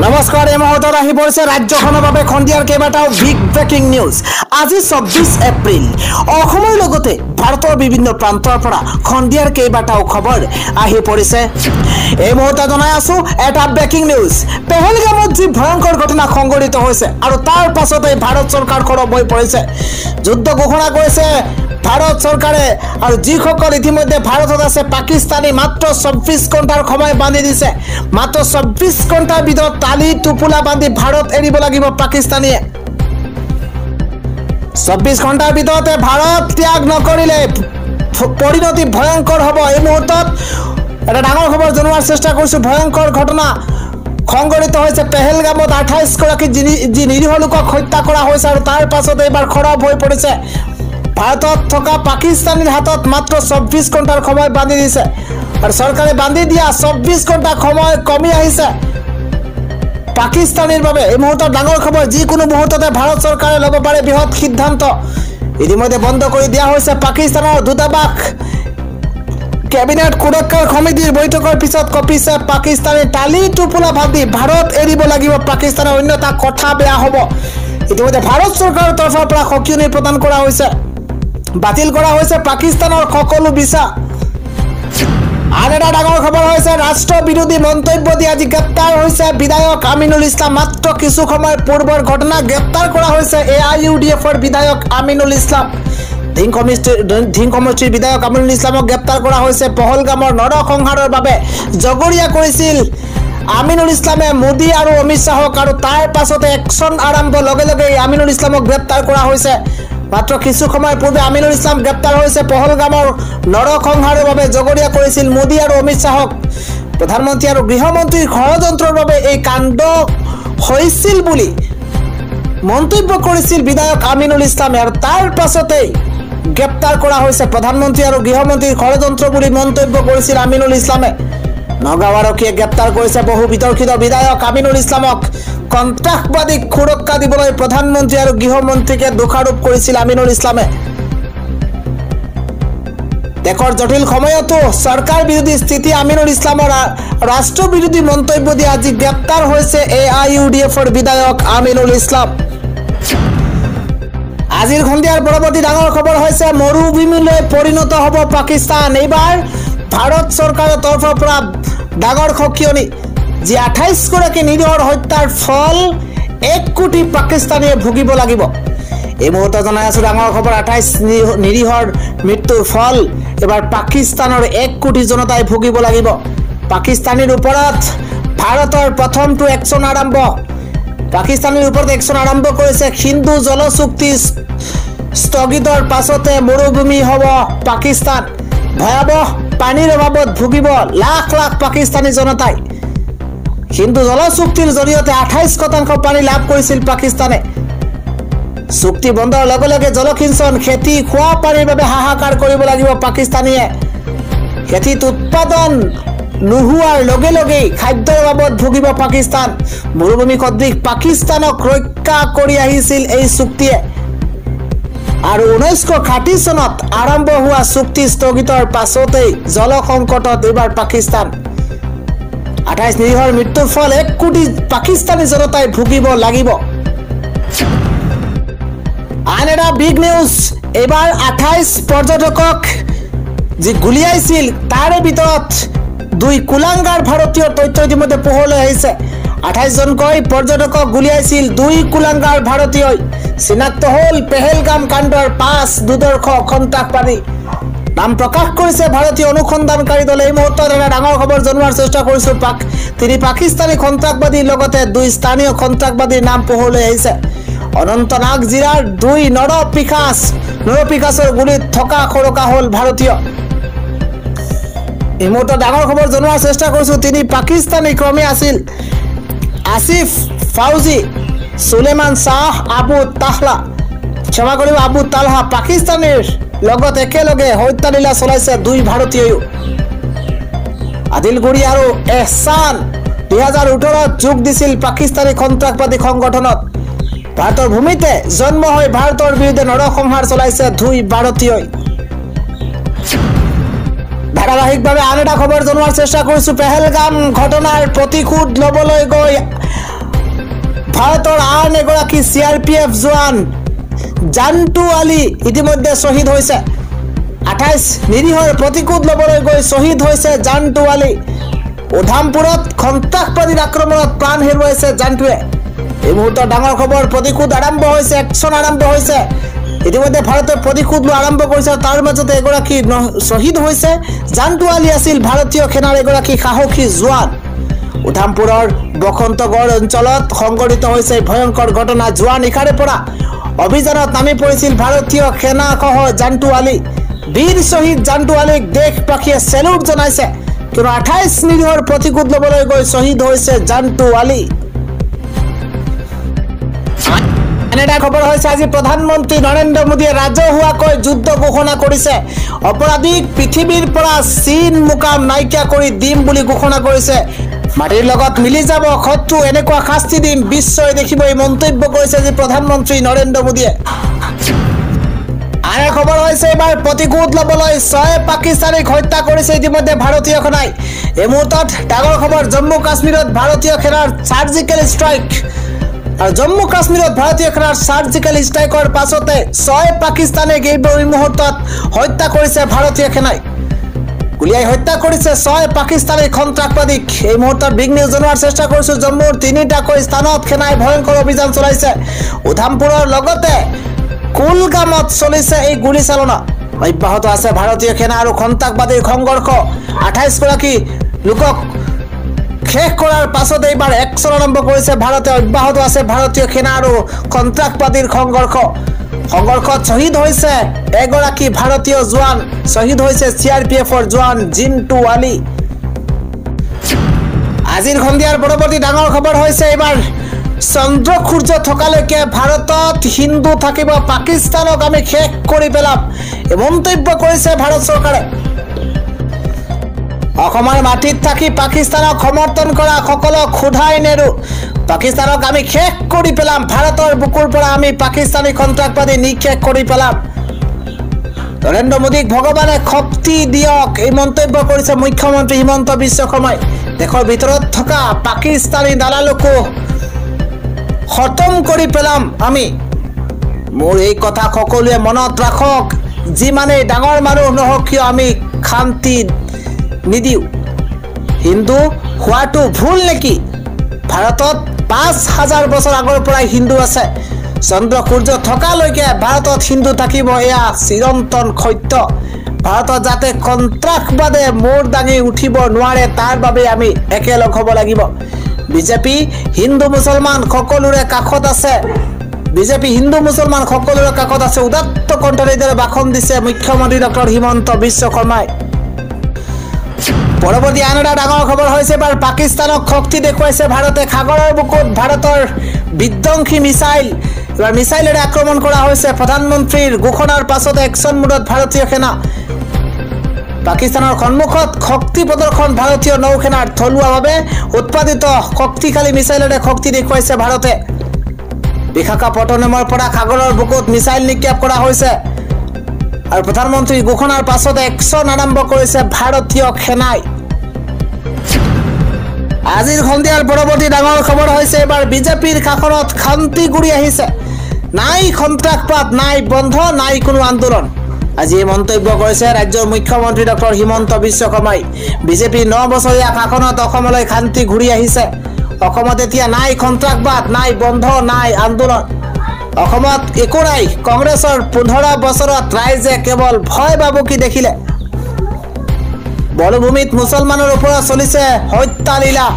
নমস্কাৰ এই মুহূৰ্তত আহি পৰিছে ৰাজ্যখনৰ বাবে খন্দিয়াৰ কেইবাটাও বিগ ব্ৰেকিং নিউজ। আজি 24 এপ্ৰিল অসমৰ লগতে ভাৰতৰ বিভিন্ন প্ৰান্তৰ পৰা খন্দিয়াৰ কেইবাটাও খবৰ আহি পৰিছে। এই মুহূৰ্তত জনাই আছো এটা ব্ৰেকিং নিউজ। পেহেলগামত যি ভয়ংকৰ ঘটনা সংঘটিত হৈছে আৰু তাৰ পাছতে ভাৰত চৰকাৰ খৰব হৈ পৰিছে। যুদ্ধ ঘোষণা কৰিছে ভাৰত চৰকাৰে আৰু যিসকল ইতিমধ্যে ভাৰতত আছে পাকিস্তানী মাত্ৰ 24 ঘণ্টাৰ সময় বান্ধি দিছে। মাত্ৰ 24 ঘণ্টাৰ ভিতৰত তালি টোপোলা বান্ধি ভাৰত এৰিব লাগিব পাকিস্তানীয়ে। 24 ঘণ্টাৰ ভিতৰতে ভাৰত ত্যাগ নকৰিলে পৰিণতি ভয়ংকৰ হ'ব। এই মুহূৰ্তত এটা ডাঙৰ খবৰ জনোৱাৰ চেষ্টা কৰিছো। ভয়ংকৰ ঘটনা সংঘটিত হৈছে পেহেলগামত। 28 গৰাকী যি নিৰীহ লোকক হত্যা কৰা হৈছে আৰু তাৰ পাছতে এইবাৰ খৰব হৈ পৰিছে। ভাৰতত থকা পাকিস্তানীৰ হাতত মাত্ৰ 24 ঘণ্টাৰ সময় বান্ধি দিছে আৰু চৰকাৰে বান্ধি দিয়া 24 ঘণ্টা সময় কমি আহিছে পাকিস্তানীৰ বাবে। এই মুহূৰ্তত ডাঙৰ খবৰ, যিকোনো মুহূৰ্ততে ভাৰত চৰকাৰে ল'ব পাৰে বৃহৎ সিদ্ধান্ত। ইতিমধ্যে বন্ধ কৰি দিয়া হৈছে পাকিস্তানৰ দূতাবাস। কেবিনেট সুৰক্ষা সমিতিৰ বৈঠকৰ পিছত কঁপিছে পাকিস্তানে তালি টোপোলা বান্ধি ভাৰত এৰিব লাগিব পাকিস্তানৰ, অন্যথা কথা বেয়া হ'ব। ইতিমধ্যে ভাৰত চৰকাৰৰ তৰফৰ পৰা সকিয়নি প্ৰদান কৰা হৈছে। বাতিল কৰা হৈছে পাকিস্তানৰ সকলো ভিছা। আন এটা ডাঙৰ খবৰ হৈছে ৰাষ্ট্ৰ বিৰোধী মন্তব্য দি আজি গ্ৰেপ্তাৰ হৈছে বিধায়ক আমিনুল ইছলাম। মাত্ৰ কিছু সময় পূৰ্বৰ ঘটনা গ্ৰেপ্তাৰ কৰা হৈছে AIUDFৰ বিধায়ক আমিনুল ইছলাম। ধিং সমষ্টিৰ বিধায়ক আমিনুল ইছলামক গ্ৰেপ্তাৰ কৰা হৈছে। পহলগামৰ নৰসংহাৰৰ বাবে জগৰীয়া কৰিছিল আমিনুল ইছলামে মোদী আৰু অমিত শ্বাহক আৰু তাৰ পাছতে একশ্যন আৰম্ভ লগে লগে আমিনুল ইছলামক গ্ৰেপ্তাৰ কৰা হৈছে। মাত্ৰ কিছু সময় পূৰ্বে আমিনুল ইছলাম গ্ৰেপ্তাৰ হৈছে। পহলগামৰ নৰসংহাৰৰ বাবে জগৰীয়া কৰিছিল মোদী আৰু অমিত শ্বাহক। প্ৰধানমন্ত্ৰী আৰু গৃহমন্ত্ৰীৰ ষড়যন্ত্ৰৰ বাবে এই কাণ্ড হৈছিল বুলি মন্তব্য কৰিছিল বিধায়ক আমিনুল ইছলামে আৰু তাৰ পাছতেই গ্ৰেপ্তাৰ কৰা হৈছে। প্ৰধানমন্ত্ৰী আৰু গৃহমন্ত্ৰীৰ ষড়যন্ত্ৰ বুলি মন্তব্য কৰিছিল আমিনুল ইছলামে। নগাঁও আৰক্ষীয়ে গ্ৰেপ্তাৰ কৰিছে বহু বিতৰ্কিত বিধায়ক আমিনুল ইছলামক। সন্ত্ৰাসবাদীক সুৰক্ষা দিবলৈ প্ৰধানমন্ত্ৰী আৰু গৃহমন্ত্ৰীকে দোষাৰোপ কৰিছিল আমিনুল ইছলামে। দেশৰ জটিল সময়তো চৰকাৰ বিৰোধী স্থিতি আমিনুল ইছলামৰ ৰাষ্ট্ৰ বিৰোধী মন্তব্য দি আজি গ্ৰেপ্তাৰ হৈছে AIUDFৰ বিধায়ক আমিনুল ইছলাম। আজিৰ সন্ধিয়াৰ পৰৱৰ্তী ডাঙৰ খবৰ হৈছে মৰুভূমিলৈ পৰিণত হ'ব পাকিস্তান। এইবাৰ ভাৰত চৰকাৰৰ তৰফৰ পৰা ডাঙৰ সকিয়নি, যি 28 গৰাকী নিৰীহৰ হত্যাৰ ফল 1 কোটি পাকিস্তানীয়ে ভুগিব লাগিব। এই মুহূৰ্তত জনাই আছো ডাঙৰ খবৰ, 28 নিৰীহৰ মৃত্যুৰ ফল এবাৰ পাকিস্তানৰ 1 কোটি জনতাই ভুগিব লাগিব। পাকিস্তানীৰ ওপৰত ভাৰতৰ প্ৰথমটো একশ্যন আৰম্ভ। পাকিস্তানীৰ ওপৰত একশ্যন আৰম্ভ কৰিছে। সিন্ধু জল চুক্তি স্থগিতৰ পাছতে মৰুভূমি হ'ব পাকিস্তান। ভয়াৱহ পানীৰ অভাৱত ভুগিব লাখ লাখ পাকিস্তানী জনতাই। সিন্ধু জল চুক্তিৰ জৰিয়তে 28% পানী লাভ কৰিছিল পাকিস্তানে। চুক্তি বন্ধৰ লগে লগে জলসিঞ্চন, খেতি, খোৱা পানীৰ বাবে হাহাকাৰ কৰিব লাগিব পাকিস্তানীয়ে। খেতিত উৎপাদন নোহোৱাৰ লগে লগেই খাদ্যৰ অভাৱত ভুগিব পাকিস্তান। মৰুভূমি সদৃশ পাকিস্তানক ৰক্ষা কৰি আহিছিল এই চুক্তিয়ে আৰু 1960 চনত আৰম্ভ হোৱা চুক্তি স্থগিতৰ পাছতেই জল সংকটত এইবাৰ পাকিস্তান। 28 নিৰীহৰ মৃত্যুৰ ফল 1 কোটি পাকিস্তানী জনতাই ভুগিব লাগিব। আন এটা বিগ নিউজ, এইবাৰ 28 পৰ্যটকক যি গুলিয়াইছিল তাৰে ভিতৰত 2 কুলাংগাৰ ভাৰতীয় তথ্য ইতিমধ্যে পোহৰলৈ আহিছে। 28 জনকৈ পৰ্যটকক গুলিয়াইছিল 2 কুলাংগাৰ ভাৰতীয়ই। চিনাক্ত হ'ল পেহেলগাম কাণ্ডৰ 5 দুৰ্ধৰ্ষ সন্ত্ৰাসবাদী। নাম প্ৰকাশ কৰিছে ভাৰতীয় অনুসন্ধানকাৰী দলে। এই মুহূৰ্তত এটা ডাঙৰ খবৰ জনোৱাৰ চেষ্টা কৰিছো। তিনি পাকিস্তানী সন্ত্ৰাসবাদীৰ লগতে 2 স্থানীয় সন্ত্ৰাসবাদীৰ নাম পোহৰলৈ আহিছে। অনন্তনাগ জিলাৰ 2 নৰপিশাচৰ গুলীত থকা সৰকা হ'ল ভাৰতীয়। এই মুহূৰ্তত ডাঙৰ খবৰ জনোৱাৰ চেষ্টা কৰিছো। 3 পাকিস্তানী ক্ৰমে আছিল আসিফ ফাউজি, সুলেমান শাহ, আবু তালহা। পাকিস্তানীৰ লগত একেলগে হত্যালীলা চলাইছে 2 ভাৰতীয়ও। আদিলগুৰি আৰু এহছান 2018 যোগ দিছিল পাকিস্তানী সন্ত্ৰাসবাদী সংগঠনত। ভাৰতৰ ভূমিতে জন্ম হৈ ভাৰতৰ বিৰুদ্ধে নৰসংহাৰ চলাইছে 2 ভাৰতীয়ই। ধাৰাবাহিকভাৱে আন এটা খবৰ জনোৱাৰ চেষ্টা কৰিছো। পেহেলগাম ঘটনাৰ প্ৰতিশোধ ল'বলৈ গৈ ভাৰতৰ আন এগৰাকী CRPF জোৱান জান্টু আলী ইতিমধ্যে শ্বহীদ হৈছে। 28 নিৰীহৰ প্ৰতিশোধ ল'বলৈ গৈ শ্বহীদ হৈছে জান্টু আলী। উধামপুৰত সন্ত্ৰাসবাদীৰ আক্ৰমণত প্ৰাণ হেৰুৱাইছে জান্টুৱে। এই মুহূৰ্তত ডাঙৰ খবৰ, প্ৰতিশোধ আৰম্ভ হৈছে, একশ্যন আৰম্ভ হৈছে। ইতিমধ্যে ভাৰতে প্ৰতিশোধ লোৱা আৰম্ভ কৰিছে। তাৰ মাজতে এগৰাকী শ্বহীদ হৈছে। জান্টু আলী আছিল ভাৰতীয় সেনাৰ এগৰাকী সাহসী জোৱান। উধামপুৰৰ বসন্তগড় অঞ্চলত সংঘটিত হৈছে ভয়ংকৰ ঘটনা। যোৱা নিশাৰে পৰা অভিযানত নামি পৰিছিল ভাৰতীয় সেনাসহ জান্টু আলী। বীৰ শ্বহীদ জান্টু আলীক দেশবাসীয়ে চেলুট জনাইছে, কিন্তু 28 নিৰীহৰ প্ৰতিশোধ ল'বলৈ গৈ শ্বহীদ হৈছে জান্টু আলী। এটা খবৰ হৈছে, আজি প্ৰধানমন্ত্ৰী নৰেন্দ্ৰ মোদীয়ে ৰাজহুৱাকৈ যুদ্ধ ঘোষণা কৰিছে। অপৰাধীক পৃথিৱীৰ পৰা চীন মুকাম নাইকিয়া কৰি দিম বুলি ঘোষণা কৰিছে। মাটিৰ লগত মিলি যাব শত্ৰু, এনেকুৱা শাস্তি দিম, বিশ্বই দেখিব, এই মন্তব্য কৰিছে আজি প্ৰধানমন্ত্ৰী নৰেন্দ্ৰ মোদীয়ে। আন খবৰ হৈছে, এইবাৰ প্ৰতিশোধ ল'বলৈ 6 পাকিস্তানীক হত্যা কৰিছে ইতিমধ্যে ভাৰতীয় সেনাই। এই মুহূৰ্তত ডাঙৰ খবৰ, জম্মু কাশ্মীৰত ভাৰতীয় সেনাৰ চাৰ্জিকেল ষ্ট্ৰাইক। আৰু জম্মু কাশ্মীৰত ভাৰতীয় সেনাৰ চাৰ্জিকেল ষ্ট্ৰাইকৰ পাছতে 6 পাকিস্তানীক এই মুহূৰ্তত হত্যা কৰিছে ভাৰতীয় সেনাই। গুলিয়াই হত্যা কৰিছে 6 পাকিস্তানী সন্ত্ৰাসবাদীক। এই মুহূৰ্তত বিগ নিউজ জনোৱাৰ চেষ্টা কৰিছোঁ। জম্মুৰ 3টাকৈ স্থানত সেনাই ভয়ংকৰ অভিযান চলাইছে। উধামপুৰৰ লগতে কুলগামত চলিছে এই গুলীচালনা। অব্যাহত আছে ভাৰতীয় সেনা আৰু সন্ত্ৰাসবাদীৰ সংঘৰ্ষ। 28 গৰাকী লোকক শেষ কৰাৰ পাছত এইবাৰ একশ্যন আৰম্ভ কৰিছে ভাৰতে। অব্যাহত আছে ভাৰতীয় সেনা আৰু সন্ত্ৰাসবাদীৰ সংঘৰ্ষ। সংঘৰ্ষত শ্বহীদ হৈছে এগৰাকী ভাৰতীয় জোৱান, শ্বহীদ হৈছে CRPFৰ জোৱান জিন্টু আলী। আজিৰ সন্ধিয়াৰ পৰৱৰ্তী ডাঙৰ খবৰ হৈছে, এইবাৰ চন্দ্ৰ সূৰ্য থকালৈকে ভাৰতত হিন্দু থাকিব, পাকিস্তানক আমি শেষ কৰি পেলাম, এই মন্তব্য কৰিছে ভাৰত চৰকাৰে। অসমৰ মাটিত থাকি পাকিস্তানক সমৰ্থন কৰা সকলক সোধাই নেৰো, পাকিস্তানক আমি শেষ কৰি পেলাম, ভাৰতৰ বুকুৰ পৰা আমি পাকিস্তানী সন্ত্ৰাসবাদী নিশেষ কৰি পেলাম। নৰেন্দ্ৰ মোদীক ভগৱানে শক্তি দিয়ক, এই মন্তব্য কৰিছে মুখ্যমন্ত্ৰী হিমন্ত বিশ্ব শৰ্মাই। দেশৰ ভিতৰত থকা পাকিস্তানী দালালকো খতম কৰি পেলাম আমি। মোৰ এই কথা সকলোৱে মনত ৰাখক, যিমানেই ডাঙৰ মানুহ নহওক কিয় আমি শান্তি নিদিওঁ। হিন্দু হোৱাটো ভুল নেকি? ভাৰতত 5000 বছৰ আগৰ পৰাই হিন্দু আছে। চন্দ্ৰ সূৰ্য থকালৈকে ভাৰতত হিন্দু থাকিব, এয়া চিৰন্তন সত্য। ভাৰতত যাতে সন্ত্ৰাসবাদে মূৰ দাঙি উঠিব নোৱাৰে, তাৰ বাবে আমি একেলগ হ'ব লাগিব। বিজেপি হিন্দু মুছলমান সকলোৰে কাষত আছে। বিজেপি হিন্দু মুছলমান সকলোৰে কাষত আছে। উদাত্ত কণ্ঠৰে এইদৰে ভাষণ দিছে মুখ্যমন্ত্ৰী ডক্টৰ হিমন্ত বিশ্ব শৰ্মাই। পৰৱৰ্তী আন এটা ডাঙৰ খবৰ হৈছে, এবাৰ পাকিস্তানক শক্তি দেখুৱাইছে ভাৰতে। সাগৰৰ বুকুত ভাৰতৰ বিধ্বংসী মিছাইল, এবাৰ মিছাইলেৰে আক্ৰমণ কৰা হৈছে। প্ৰধানমন্ত্ৰীৰ ঘোষণাৰ পাছতে একশ্যন মোডত ভাৰতীয় সেনা। পাকিস্তানৰ সন্মুখত শক্তি প্ৰদৰ্শন ভাৰতীয় নৌসেনাৰ। থলুৱাভাৱে উৎপাদিত শক্তিশালী মিছাইলেৰে শক্তি দেখুৱাইছে ভাৰতে। বিশাখাপট্টনমৰ পৰা সাগৰৰ বুকুত মিছাইল নিক্ষেপ কৰা হৈছে। আৰু প্ৰধানমন্ত্ৰীৰ ঘোষণাৰ পাছতে একশ্যন আৰম্ভ কৰিছে ভাৰতীয় সেনাই। আজিৰ সন্ধিয়াৰ পৰৱৰ্তী ডাঙৰ খবৰ হৈছে, এবাৰ বিজেপিৰ শাসনত শান্তি ঘূৰি আহিছে। নাই সন্ত্ৰাসবাদ, নাই বন্ধ, নাই কোনো আন্দোলন। আজি এই মন্তব্য কৰিছে ৰাজ্যৰ মুখ্যমন্ত্ৰী ডক্টৰ হিমন্ত বিশ্ব শৰ্মাই। বিজেপি 9 বছৰীয়া শাসনত অসমলৈ শান্তি ঘূৰি আহিছে। অসমত এতিয়া নাই সন্ত্ৰাসবাদ, নাই বন্ধ, নাই আন্দোলন। অসমত একো নাই। কংগ্ৰেছৰ 15 বছৰত ৰাইজে কেৱল ভয় ভাবুকি দেখিলে। বনভূমিত মুছলমানৰ ওপৰত চলিছে হত্যালীলা।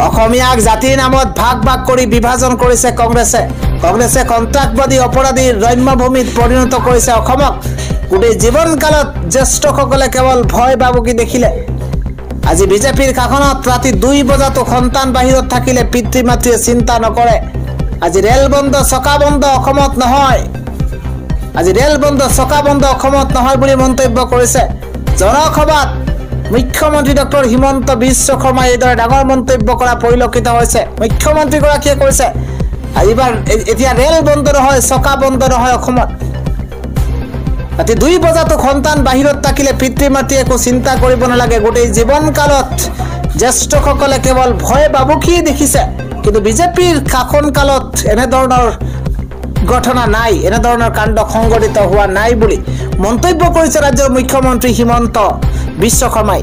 অসমীয়াক জাতিৰ নামত ভাগ ভাগ কৰি বিভাজন কৰিছে কংগ্ৰেছে। কংগ্ৰেছে সন্ত্ৰাসবাদী অপৰাধীৰ ৰম্যভূমিত পৰিণত কৰিছে অসমক। গোটেই জীৱনকালত জ্যেষ্ঠসকলে কেৱল ভয় ভাবুকি দেখিলে। আজি বিজেপিৰ শাসনত ৰাতি 2 বজাতো সন্তান বাহিৰত থাকিলে পিতৃ মাতৃয়ে চিন্তা নকৰে। আজি ৰেল বন্ধ, চকা বন্ধ অসমত নহয়। আজি ৰেল বন্ধ, চকা বন্ধ অসমত নহয় বুলি মন্তব্য কৰিছে জনসভাত মুখ্যমন্ত্ৰী ডক্টৰ হিমন্ত বিশ্ব শৰ্মাই। এইদৰে ডাঙৰ মন্তব্য কৰা পৰিলক্ষিত হৈছে। মুখ্যমন্ত্ৰীগৰাকীয়ে কৈছে এইবাৰ এতিয়া ৰেল বন্ধ নহয়, চকা বন্ধ নহয় অসমত। ৰাতি 2 বজাতো সন্তান বাহিৰত থাকিলে পিতৃ মাতৃয়ে একো চিন্তা কৰিব নালাগে। গোটেই জীৱনকালত জ্যেষ্ঠসকলে কেৱল ভয় বাবুকিয়ে দেখিছে, কিন্তু বিজেপিৰ শাসন কালত এনেধৰণৰ ঘটনা নাই, এনেধৰণৰ কাণ্ড সংঘটিত হোৱা নাই বুলি মন্তব্য কৰিছে ৰাজ্যৰ মুখ্যমন্ত্ৰী হিমন্ত বিশ্ব শৰ্মাই।